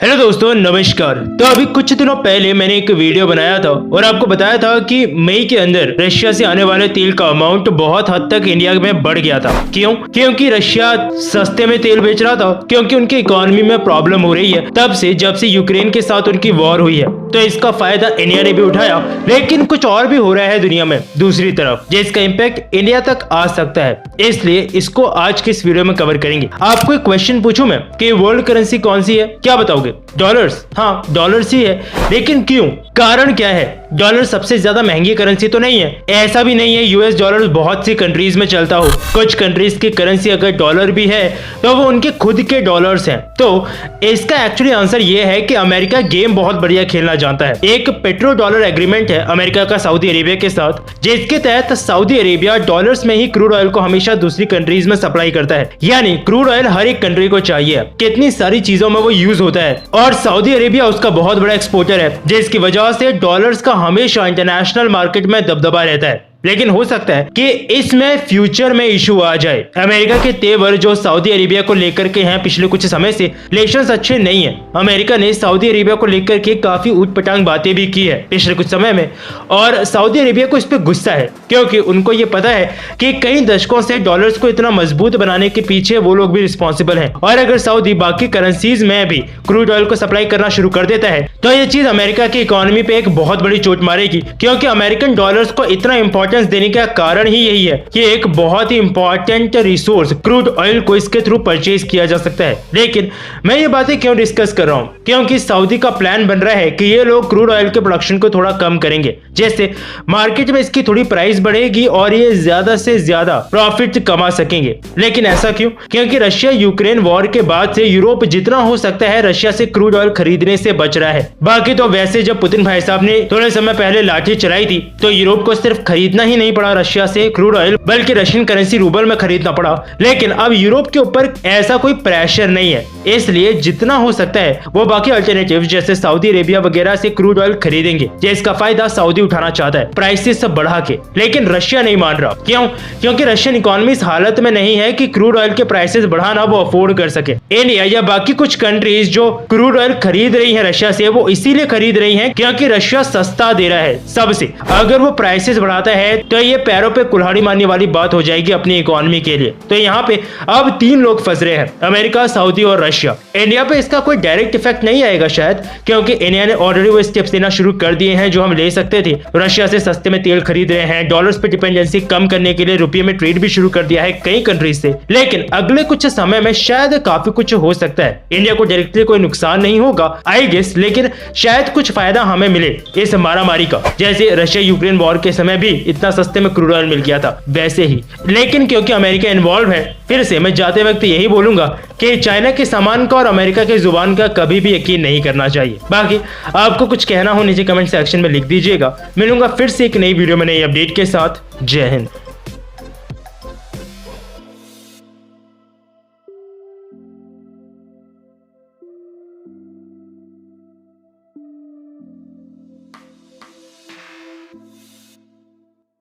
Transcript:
Hello दोस्तों, नमस्कार। तो अभी कुछ दिनों पहले मैंने एक वीडियो बनाया था और आपको बताया था कि मई के अंदर रशिया से आने वाले तेल का अमाउंट बहुत हद तक इंडिया में बढ़ गया था। क्यों? क्योंकि रशिया सस्ते में तेल बेच रहा था, क्योंकि उनकी इकोनॉमी में प्रॉब्लम हो रही है तब से, जब से यूक्रेन के साथ उनकी वॉर हुई है। तो इसका फायदा इंडिया ने भी उठाया, लेकिन कुछ और भी हो रहा है दुनिया में दूसरी तरफ, जिसका इम्पैक्ट इंडिया तक आ सकता है। इसलिए इसको आज के इस वीडियो में कवर करेंगे। आपको एक क्वेश्चन पूछूं मैं कि वर्ल्ड करेंसी कौन सी है, क्या बताओगे? डॉलर्स। हाँ, डॉलर्स ही है, लेकिन क्यों? कारण क्या है? डॉलर सबसे ज्यादा महंगी करेंसी तो नहीं है, ऐसा भी नहीं है यूएस डॉलर बहुत सी कंट्रीज में चलता हो। कुछ कंट्रीज की करेंसी अगर डॉलर भी है तो वो उनके खुद के डॉलर्स हैं। तो इसका एक्चुअली आंसर ये है कि अमेरिका गेम बहुत बढ़िया खेलना जानता है। एक पेट्रो डॉलर एग्रीमेंट है अमेरिका का सऊदी अरेबिया के साथ, जिसके तहत सऊदी अरेबिया डॉलर्स में ही क्रूड ऑयल को हमेशा दूसरी कंट्रीज में सप्लाई करता है। यानी क्रूड ऑयल हर एक कंट्री को चाहिए, कितनी सारी चीजों में वो यूज होता है, और सऊदी अरेबिया उसका बहुत बड़ा एक्सपोर्टर है, जिसकी वजह से डॉलर्स का हमेशा इंटरनेशनल मार्केट में दबदबा रहता है। लेकिन हो सकता है कि इसमें फ्यूचर में इशू आ जाए। अमेरिका के तेवर जो सऊदी अरेबिया को लेकर के हैं पिछले कुछ समय से, रिलेशंस अच्छे नहीं है। अमेरिका ने सऊदी अरेबिया को लेकर के काफी ऊटपटांग बातें भी की है पिछले कुछ समय में, और सऊदी अरेबिया को इस पे गुस्सा है, क्योंकि उनको ये पता है कि कई दशकों से डॉलर्स को इतना मजबूत बनाने के पीछे वो लोग भी रिस्पॉन्सिबल है। और अगर सऊदी बाकी करेंसीज में भी क्रूड ऑयल को सप्लाई करना शुरू कर देता है तो ये चीज अमेरिका की इकोनॉमी पे एक बहुत बड़ी चोट मारेगी, क्योंकि अमेरिकन डॉलर्स को इतना इंपॉर्टेंस देने का कारण ही यही है कि एक बहुत ही इंपॉर्टेंट रिसोर्स क्रूड ऑयल को इसके थ्रू परचेज किया जा सकता है। लेकिन मैं ये बातें क्यों डिस्कस कर रहा हूँ? क्योंकि सऊदी का प्लान बन रहा है कि ये लोग क्रूड ऑयल के प्रोडक्शन को थोड़ा कम करेंगे, जैसे मार्केट में इसकी थोड़ी प्राइस बढ़ेगी और ये ज्यादा से ज्यादा प्रॉफिट कमा सकेंगे। लेकिन ऐसा क्यों? क्योंकि रशिया यूक्रेन वॉर के बाद से यूरोप जितना हो सकता है रशिया से क्रूड ऑयल खरीदने से बच रहा है। बाकी तो वैसे जब पुतिन भाई साहब ने थोड़े समय पहले लाठी चलाई थी तो यूरोप को सिर्फ खरीदना ही नहीं पड़ा रशिया से क्रूड ऑयल, बल्कि रशियन करेंसी रूबल में खरीदना पड़ा। लेकिन अब यूरोप के ऊपर ऐसा कोई प्रेशर नहीं है, इसलिए जितना हो सकता है वो बाकी अल्टरनेटिव जैसे सऊदी अरेबिया वगैरह से क्रूड ऑयल खरीदेंगे, जिसका फायदा सऊदी उठाना चाहता है प्राइसेस सब बढ़ा के। लेकिन रशिया नहीं मान रहा। क्यों? क्योंकि रशियन इकोनॉमी इस हालत में नहीं है कि क्रूड ऑयल के प्राइसेस बढ़ाना वो अफोर्ड कर सके। इंडिया या बाकी कुछ कंट्रीज जो क्रूड ऑयल खरीद रही है रशिया से, वो इसीलिए खरीद रही है क्योंकि रशिया सस्ता दे रहा है सबसे। अगर वो प्राइसेस बढ़ाता है तो ये पैरों पे कुल्हाड़ी मारने वाली बात हो जाएगी अपनी इकोनॉमी के लिए। तो यहाँ पे अब तीन लोग फंस रहे हैं, अमेरिका, सऊदी और रशिया। इंडिया पे इसका कोई डायरेक्ट इफेक्ट नहीं आएगा शायद, क्योंकि इंडिया ने ऑलरेडी वो स्टेप्स लेना शुरू कर दिए हैं जो हम ले सकते थे। रशिया से सस्ते में तेल खरीद रहे हैं, डॉलर्स पे डिपेंडेंसी कम करने के लिए रुपये में ट्रेड भी शुरू कर दिया है कई कंट्रीज से। लेकिन अगले कुछ समय में शायद काफी कुछ हो सकता है। इंडिया को डायरेक्टली कोई नुकसान नहीं होगा आई गेस, लेकिन शायद कुछ फायदा हमें मिले इस मारामारी का, जैसे रशिया यूक्रेन वॉर के समय भी इतना सस्ते में क्रूड ऑयल मिल गया था वैसे ही। लेकिन क्योंकि अमेरिका इन्वॉल्व है, फिर से मैं जाते वक्त यही बोलूंगा कि चाइना के सामान का और अमेरिका की जुबान का कभी भी यकीन नहीं करना चाहिए। बाकी आपको कुछ कहना हो नीचे कमेंट सेक्शन में लिख दीजिएगा। मिलूंगा फिर से एक नई वीडियो में नई अपडेट के साथ। जय हिंद।